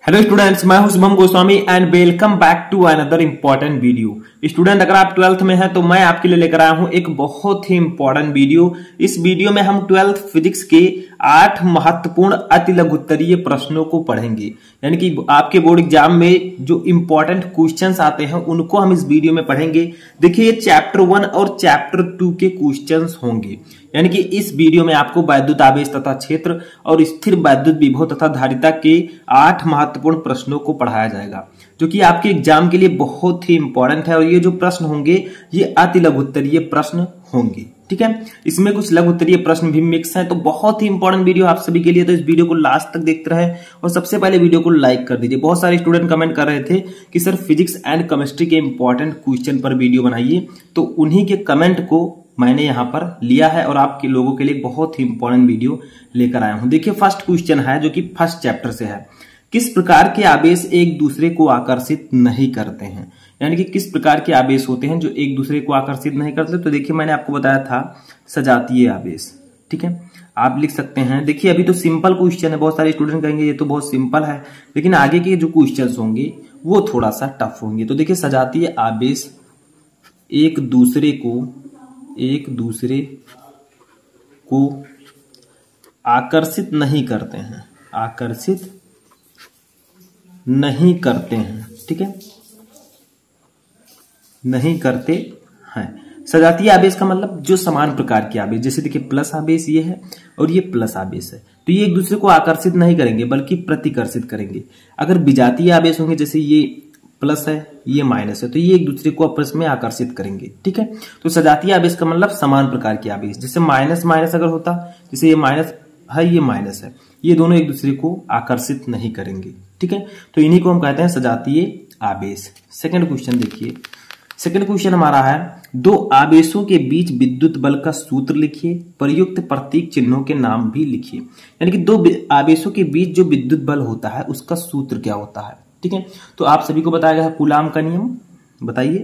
Hello students, मैं हूं Shubham Goswami and welcome back to another important video. Student, अगर आप 12th में हैं तो मैं आपके लिए लेकर आया हूं एक बहुत ही इंपॉर्टेंट वीडियो। इस वीडियो में हम 12th फिजिक्स के 8 महत्वपूर्ण अति लघुत्तरीय प्रश्नों को पढ़ेंगे। यानी कि आपके बोर्ड एग्जाम में जो इंपॉर्टेंट क्वेश्चंस आते हैं उनको हम इस वीडियो में पढ़ेंगे। देखिए, ये चैप्टर 1 और चैप्टर 2 के क्वेश्चंस होंगे। यानी कि इस वीडियो में आपको वैद्युत आवेश तथा क्षेत्र और स्थिर वैद्युत विभव तथा धारिता के 8 महत्वपूर्ण प्रश्नों को पढ़ाया जाएगा, जो कि आपके एग्जाम के लिए बहुत ही इंपॉर्टेंट है। और ये जो प्रश्न होंगे ये अति लघुत्तरीय प्रश्न होंगे। ठीक है, इसमें कुछ लघुत्तरीय प्रश्न भी मिक्स हैं, तो बहुत ही इंपॉर्टेंट वीडियो आप सभी के लिए। तो इस वीडियो को लास्ट तक देखते रहे और सबसे पहले वीडियो को लाइक कर दीजिए। बहुत सारे स्टूडेंट कमेंट कर रहे थे कि सर फिजिक्स एंड केमिस्ट्री के इंपॉर्टेंट क्वेश्चन पर वीडियो बनाइए, तो उन्हीं के कमेंट को मैंने यहां पर लिया है और आपके लोगों के लिए बहुत ही इंपॉर्टेंट वीडियो लेकर आया हूं। देखिए, फर्स्ट क्वेश्चन है जो कि फर्स्ट चैप्टर से है। किस प्रकार के आवेश एक दूसरे को आकर्षित नहीं करते हैं? यानी कि किस प्रकार के आवेश होते हैं जो एक दूसरे को आकर्षित नहीं करते? तो देखिए, मैंने आपको बताया था सजातीय आवेश। ठीक है, आप लिख सकते हैं। देखिए, अभी तो सिंपल क्वेश्चन है, बहुत सारे स्टूडेंट कहेंगे ये तो बहुत सिंपल है, लेकिन आगे के जो क्वेश्चन होंगे वो थोड़ा सा टफ होंगे। तो देखिए, सजातीय आवेश एक दूसरे को आकर्षित नहीं करते हैं, आकर्षित नहीं करते हैं। ठीक है, नहीं करते हैं। सजातीय आवेश का मतलब जो समान प्रकार के आवेश, जैसे देखिए प्लस आवेश ये है और ये प्लस आवेश है, तो ये एक दूसरे को आकर्षित नहीं करेंगे बल्कि प्रतिकर्षित करेंगे। अगर विजातीय आवेश होंगे, जैसे ये प्लस है ये माइनस है, तो ये एक दूसरे को आपस में आकर्षित करेंगे। ठीक है, तो सजातीय आवेश का मतलब समान प्रकार के आवेश। जैसे माइनस माइनस अगर होता, जैसे ये माइनस है ये माइनस है, ये दोनों एक दूसरे को आकर्षित नहीं करेंगे। ठीक है, तो इन्हीं को हम कहते हैं सजातीय आवेश। सेकंड क्वेश्चन देखिए, सेकंड क्वेश्चन हमारा है दो आवेशों के बीच विद्युत बल का सूत्र लिखिए, प्रयुक्त प्रतीक चिन्हों के नाम भी लिखिए। यानी कि दो आवेशों के बीच जो विद्युत बल होता है उसका सूत्र क्या होता है? ठीक है, तो आप सभी को बताया गया है कूलाम का नियम। बताइए,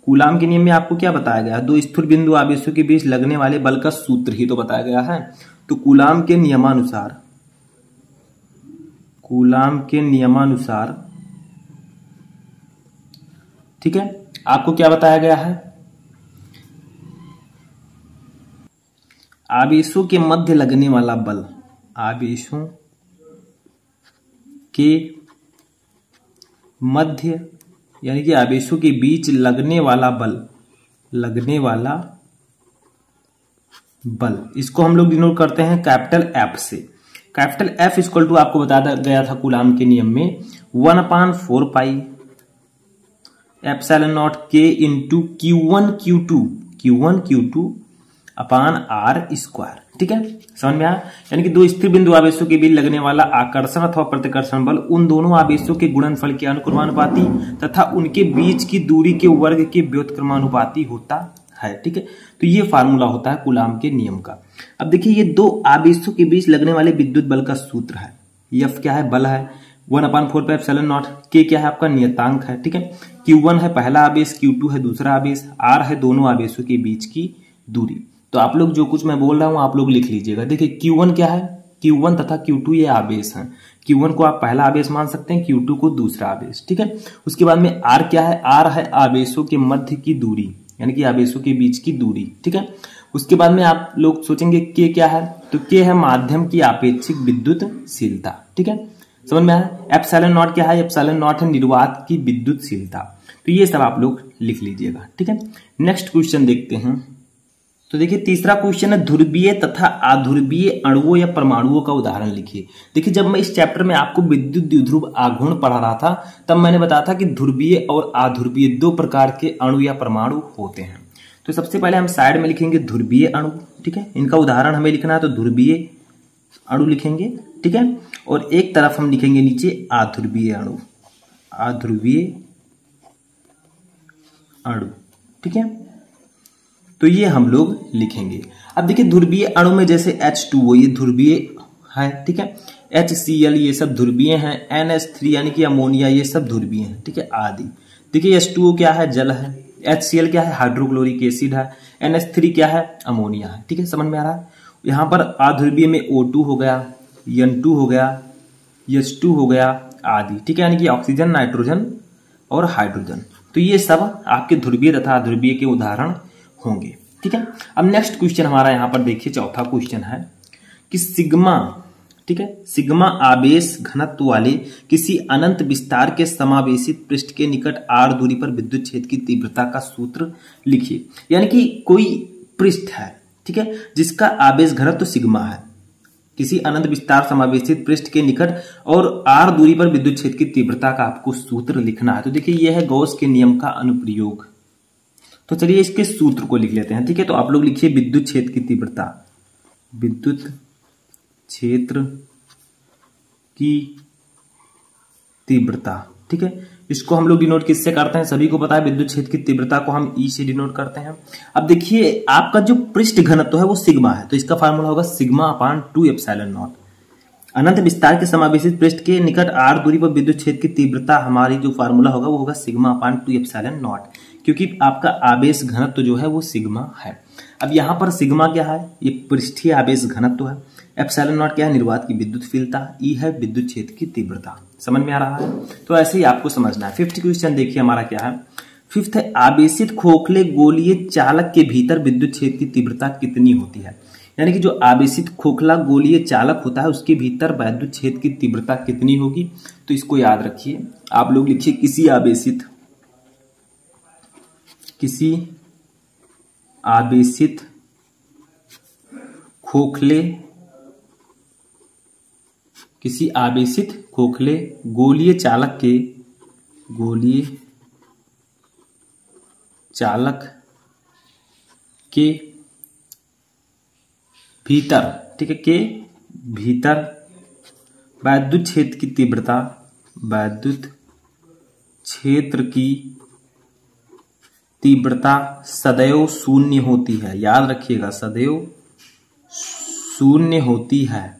कूलाम के नियम में आपको क्या बताया गया है? दो स्थिर बिंदु आवेशों के बीच लगने वाले बल का सूत्र ही तो बताया गया है। तो कूलाम के नियमानुसार ठीक है, आपको क्या बताया गया है? आवेशों के मध्य लगने वाला बल, आवेशों के मध्य यानी कि आवेशों के बीच लगने वाला बल, इसको हम लोग डिनोट करते हैं कैपिटल एफ से। कैपिटल एफ इक्वल टू आपको बताया गया था कूलाम के नियम में 1/4 पाई एप्सिलॉन नॉट के into Q1 Q2 upon r square. ठीक है, समझ में आया? यानी कि दो स्थिर बिंदु आवेशों के बीच लगने वाला आकर्षण अथवा प्रतिकर्षण बल उन दोनों आवेशों के गुणनफल के अनुक्रमानुपाती तथा उनके बीच की दूरी के वर्ग के व्युत्क्रमानुपाती होता है। ठीक है, तो ये फार्मूला होता है कूलाम के नियम का। अब देखिए, ये दो आवेशों के बीच लगने वाले विद्युत बल का सूत्र है। F क्या है? बल है। 1/4 पाई एप्सिलॉन नॉट। K क्या है? आपका नियतांक है। ठीक है, Q1 है पहला आवेश, Q2 है दूसरा आवेश, R है दोनों आवेशों के बीच की दूरी। तो आप लोग जो कुछ मैं बोल रहा हूं आप लोग लिख लीजिएगा। देखिए, Q1 क्या है? Q1 तथा Q2 ये आवेश हैं। Q1 को आप पहला आवेश मान सकते हैं, Q2 को दूसरा आवेश। ठीक है, उसके बाद में R क्या है? R है आवेशों के मध्य की दूरी, यानी कि आवेशों के बीच की दूरी। ठीक है, उसके बाद में आप लोग सोचेंगे K क्या है? तो K है माध्यम की आपेक्षिक विद्युतशीलता। ठीक है, समझ में आया? एप्सिलॉन नॉट क्या है? एप्सिलॉन नॉट है निर्वात की विद्युतशीलता। तो ये सब आप लोग लिख लीजिएगा। ठीक है, नेक्स्ट क्वेश्चन देखते हैं। तो देखिए, तीसरा क्वेश्चन है ध्रुवीय तथा अध्रुवीय अणुओं या परमाणुओं का उदाहरण लिखिए। देखिए, जब मैं इस चैप्टर में आपको विद्युत द्विध्रुव आघूर्ण पढ़ा रहा था तब मैंने बताया था कि ध्रुवीय और अध्रुवीय दो प्रकार के अणु या परमाणु होते हैं। तो सबसे पहले हम साइड में लिखेंगे ध्रुवीय अणु। ठीक है, इनका उदाहरण हमें लिखना है, तो ध्रुवीय अणु लिखेंगे। ठीक है, और एक तरफ हम लिखेंगे नीचे अध्रुवीय अणु, अध्रुवीय अणु। ठीक है, तो ये हम लोग लिखेंगे। अब देखिए, ध्रुवीय अणु में जैसे H2O ये ध्रुवीय है। ठीक है, HCl ये सब ध्रुवीय हैं। NH3 यानी कि अमोनिया ये सब ध्रुवीय हैं। ठीक है, आदि। देखिए, H2O क्या है? जल है। HCl क्या है? हाइड्रोक्लोरिक एसिड है। NH3 क्या है? अमोनिया है। ठीक है, समझ में आ रहा है? यहाँ पर अध्रुवीय में O2 हो गया, N2 हो गया, H2 हो गया, आदि, ठीक है, यानी कि ऑक्सीजन, नाइट्रोजन और हाइड्रोजन। तो ये सब आपके ध्रुवीय तथा अध्रुवीय के उदाहरण होंगे, ठीक है। अब नेक्स्ट क्वेश्चन हमारा यहाँ पर देखिए, चौथा क्वेश्चन है कि सिग्मा, ठीक है, सिग्मा आवेश घनत्व वाले किसी अनंत विस्तार के समावेशित पृष्ठ के निकट r दूरी पर विद्युत क्षेत्र की तीव्रता का सूत्र लिखिए। यानी कि कोई पृष्ठ है, ठीक है, जिसका आवेश घनत्व सिग्मा है, किसी अनंत विस्तार समावेशित पृष्ठ के निकट और r दूरी पर विद्युत क्षेत्र की तीव्रता का आपको सूत्र लिखना है। तो देखिए यह है गॉस के नियम का अनुप्रयोग। तो चलिए इसके सूत्र को लिख लेते हैं, ठीक है। तो आप लोग लिखिए विद्युत क्षेत्र की तीव्रता, विद्युत क्षेत्र की तीव्रता, ठीक है। इसको हम लोग डिनोट किससे करते हैं, सभी को पता है, विद्युत क्षेत्र की तीव्रता को हम ई से डिनोट करते हैं। अब देखिए आपका जो पृष्ठ घनत्व है वो सिग्मा है, तो इसका फार्मूला होगा सिग्मा अपान 2 एप्सिलॉन नॉट। अनंत विस्तार के समावेशित पृष्ठ के निकट r दूरी पर विद्युत क्षेत्र की तीव्रता, हमारी जो फार्मूला होगा वो होगा सिग्मा अपान 2 एप्सिलॉन नॉट, क्योंकि आपका आवेश घनत्व जो है वो सिग्मा है। अब यहाँ पर सिग्मा क्या है, ये पृष्ठीय आवेश घनत्व है, एप्सिलॉन नॉट क्या है, निर्वात की विद्युत फीलता, ई है विद्युत क्षेत्र की तीव्रता। समझ में आ रहा है, तो ऐसे ही आपको समझना है। फिफ्थ क्वेश्चन देखिए हमारा क्या है, फिफ्थ है आवेशित खोखले गोलीय चालक के भीतर विद्युत क्षेत्र की तीव्रता कितनी होती है। यानी कि जो आवेशित खोखला गोलीय चालक होता है उसके भीतर विद्युत क्षेत्र की तीव्रता कितनी होगी। तो इसको याद रखिए, आप लोग लिखिए किसी आवेशित खोखले गोलीय चालक के भीतर, ठीक है, के भीतर विद्युत क्षेत्र की तीव्रता, विद्युत क्षेत्र की तीव्रता सदैव शून्य होती है। याद रखिएगा, सदैव शून्य होती है।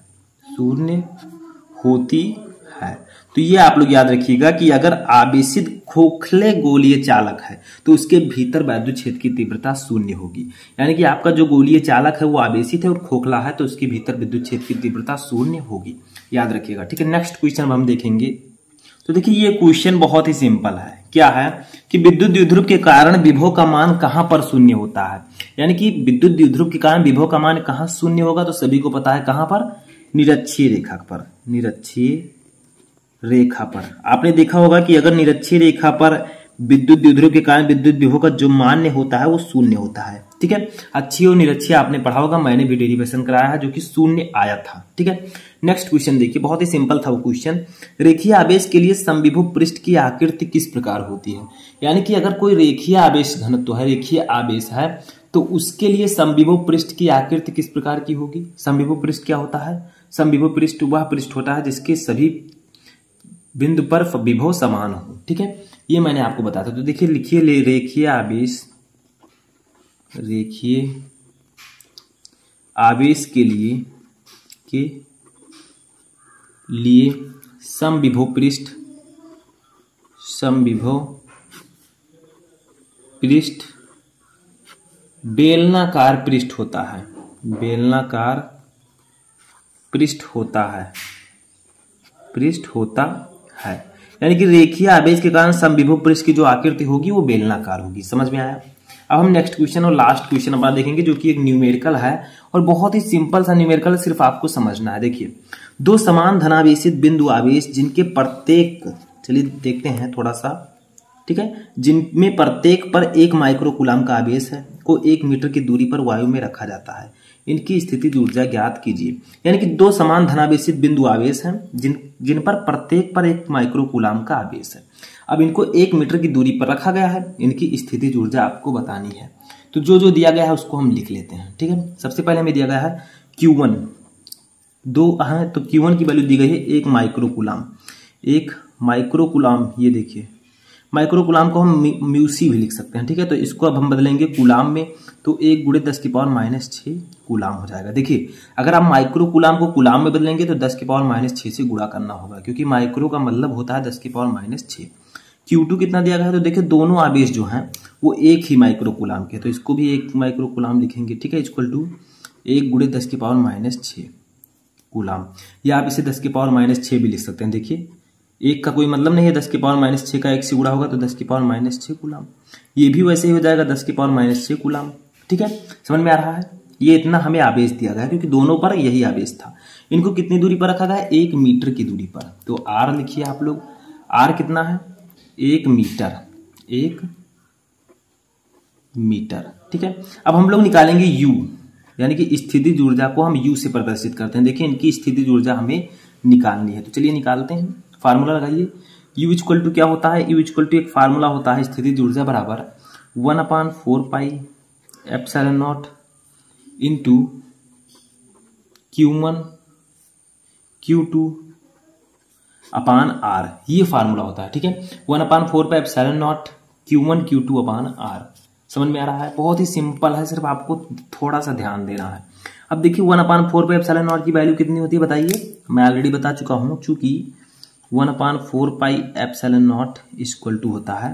तो ये आप लोग याद रखिएगा कि अगर आवेशित खोखले गोलीय चालक है तो उसके भीतर विद्युत क्षेत्र की तीव्रता शून्य होगी। यानी कि आपका जो गोलीय चालक है वो आवेशित है और खोखला है तो उसके भीतर विद्युत क्षेत्र की तीव्रता शून्य होगी, याद रखिएगा, ठीक है। नेक्स्ट क्वेश्चन हम देखेंगे। तो देखिए ये क्वेश्चन बहुत ही सिंपल है, क्या है कि विद्युत द्विध्रुव के कारण विभव का मान कहां पर शून्य होता है। यानी कि विद्युत द्विध्रुव के कारण विभव का मान कहां शून्य होगा, तो सभी को पता है कहां पर, निरक्षीय रेखा पर। निरक्षीय रेखा पर आपने देखा होगा कि अगर निरक्षीय रेखा पर विद्युत द्विध्रुव के कारण विद्युत विभव का जो मान होता है वो शून्य होता है, ठीक है। अच्छी और निरक्षीय आपने पढ़ा होगा, मैंने भी डेरिवेशन कराया है जो कि शून्य आया था, ठीक है। नेक्स्ट क्वेश्चन देखिए, बहुत ही सिंपल था वो क्वेश्चन। रेखीय आवेश के लिए समविभव पृष्ठ की आकृति किस प्रकार होती है। यानी कि अगर कोई रेखीय आवेश घनत्व है, रेखीय आवेश है, तो उसके लिए समविभव पृष्ठ की आकृति किस प्रकार की होगी। समविभव पृष्ठ क्या होता है, समविभव पृष्ठ वह पृष्ठ होता है जिसके सभी बिंदु पर विभव समान हो, ठीक है। ये मैंने आपको बताया था। तो देखिए लिखिए रेखीय आवेश के लिए समविभव पृष्ठ बेलनाकार पृष्ठ होता है, बेलनाकार पृष्ठ होता है। यानी कि रेखीय आवेश के कारण समविभव पृष्ठ की जो आकृति होगी वो बेलनाकार होगी। समझ में आया। अब हम नेक्स्ट क्वेश्चन और लास्ट क्वेश्चन अपना देखेंगे जो कि एक न्यूमेरिकल है और बहुत ही सिंपल सा न्यूमेरिकल, सिर्फ आपको समझना है। देखिए दो समान धनावेशित बिंदु आवेश जिनके प्रत्येक, चलिए देखते हैं थोड़ा सा, ठीक है, जिनमें प्रत्येक पर 1 माइक्रोकूलाम का आवेश है को 1 मीटर की दूरी पर वायु में रखा जाता है, इनकी स्थितिज ऊर्जा ज्ञात कीजिए। यानी कि दो समान धनावेशित बिंदु आवेश हैं जिन पर प्रत्येक पर 1 माइक्रोकूलाम का आवेश है। अब इनको 1 मीटर की दूरी पर रखा गया है, इनकी स्थितिज ऊर्जा आपको बतानी है। तो जो दिया गया है उसको हम लिख लेते हैं, ठीक है। सबसे पहले हमें दिया गया है Q1 2 है, तो Q1 की वैल्यू दी गई है 1 माइक्रोकूलाम। 1 माइक्रोकूलाम, ये देखिए माइक्रोकूलाम को हम म्यूसी भी लिख सकते हैं, ठीक है। तो इसको अब हम बदलेंगे कूलाम में, तो 1 × 10⁻⁻6 कूलाम हो जाएगा। देखिए अगर आप माइक्रोकूलाम को कूलाम में बदलेंगे तो 10⁻⁻6 से गुणा करना होगा, क्योंकि माइक्रो का मतलब होता है 10⁻⁻6। Q2 कितना दिया गया है, तो देखिए दोनों आवेश जो हैं वो 1 ही माइक्रोकूलाम के, तो इसको भी 1 माइक्रोकूलाम लिखेंगे, ठीक है, इक्वल टू 1 × 10⁻⁻6 कूलाम, या आप इसे 10⁻⁻6 भी लिख सकते हैं। देखिए 1 का कोई मतलब नहीं है, 10 की पावर -6 का 1 से गुणा होगा तो 10 की पावर -6 कूलम। ये भी वैसे ही हो जाएगा 10 की पावर -6 कूलम। ठीक है, समझ में आ रहा है। ये इतना हमें आवेश दिया गया क्योंकि दोनों पर यही आवेश था। इनको कितनी दूरी पर रखा गया? 1 मीटर की दूरी पर। तो आर लिखिए आप लोग, आर कितना है? 1 मीटर, 1 मीटर। ठीक है, अब हम लोग निकालेंगे यू, यानी कि स्थितिज ऊर्जा को हम यू से प्रदर्शित करते हैं। देखिए इनकी स्थितिज ऊर्जा हमें निकालनी है, तो चलिए निकालते हैं। फार्मूला लगाइए। यू इक्वल टू क्या होता है? यू इक्वल टू एक फार्मूला होता है स्थितिज ऊर्जा बराबर 1/4 pi epsilon naught into Q1 Q2 upon r, ये फार्मूला होता है। ठीक है, 1/4 pi epsilon naught Q1 Q2 upon r. समझ में आ रहा है? बहुत ही सिंपल है, सिर्फ आपको थोड़ा सा ध्यान देना है। अब देखिए 1/4 पाई एप्सिलॉन नॉट की वैल्यू कितनी होती है बताइए? मैं ऑलरेडी बता चुका हूं, चूंकि 1/4 pi epsilon naught equal to होता है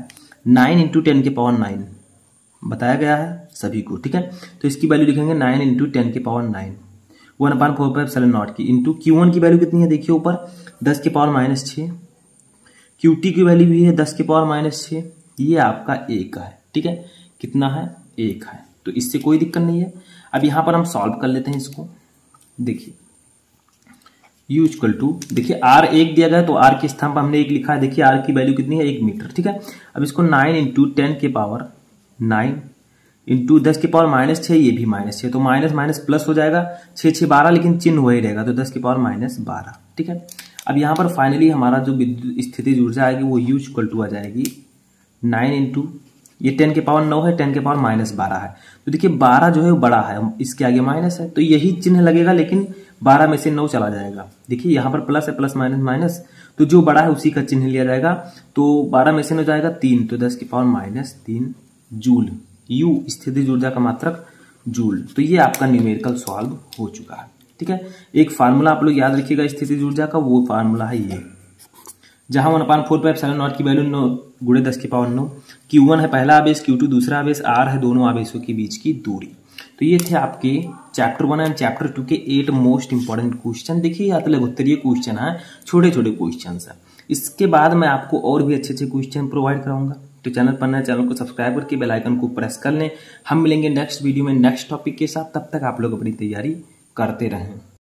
9 × 10⁹ बताया गया है सभी को। ठीक है, तो इसकी वैल्यू लिखेंगे 9 × 10⁹ 1/4 पाई एप्सिलॉन नॉट की इंटू Q1 की वैल्यू कितनी है? देखिए ऊपर 10 की पावर -6, QT की वैल्यू भी है 10 की पावर -6, ये आपका 1 है। ठीक है, कितना है? 1 है, तो इससे कोई दिक्कत नहीं है। अब यहां पर हम सॉल्व कर लेते हैं इसको। देखिए U इक्वल टू, देखिए R 1 दिया गया है तो R के स्थान पर हमने 1 लिखा है। देखिए R की वैल्यू कितनी है? 1 मीटर। ठीक है, अब इसको 9 × 10 की पावर 9 इंटू 10 की पावर -6, ये भी -6, तो माइनस माइनस प्लस हो जाएगा, 6 6 12, लेकिन चिन्ह वही रहेगा, तो 10 की पावर -12। ठीक है, अब यहाँ पर फाइनली हमारा जो विद्युत स्थितिज ऊर्जा आएगी वो U इक्वल टू आ जाएगी 9 इंटू, ये 10 की पावर 9 है, 10 की पावर -12 है, तो देखिए 12 जो है वो बड़ा है, इसके आगे माइनस है, तो यही चिन्ह लगेगा, लेकिन 12 में से 9 चला जाएगा। देखिए यहाँ पर प्लस है, प्लस माइनस माइनस, तो जो बड़ा है उसी का चिन्ह लिया जाएगा, तो 12 में से 9 जाएगा 3, तो 10 की पावर -3 जूल। U स्थितिज ऊर्जा का मात्रक जूल। तो ये आपका न्यूमेरिकल सॉल्व हो चुका है। ठीक है, एक फार्मूला आप लोग याद रखिएगा स्थितिज ऊर्जा का, वो फार्मूला है ये, जहां 1/4 पाई एप्सिलॉन नॉट की वैल्यू 9 × 10 की पावर 9, Q1 है पहला आवेश, Q2 दूसरा आवेश, R है दोनों आवेशों के बीच की दूरी। तो ये थे आपके चैप्टर 1 एंड चैप्टर 2 के 8 मोस्ट इंपॉर्टेंट क्वेश्चन। देखिए या तो लघुत्तरीय क्वेश्चन है, छोटे छोटे क्वेश्चन है। इसके बाद मैं आपको और भी अच्छे अच्छे क्वेश्चन प्रोवाइड कराऊंगा। तो चैनल पर नए, चैनल को सब्सक्राइब करके बेल आइकन को प्रेस कर लें। हम मिलेंगे नेक्स्ट वीडियो में नेक्स्ट टॉपिक के साथ, तब तक आप लोग अपनी तैयारी करते रहें।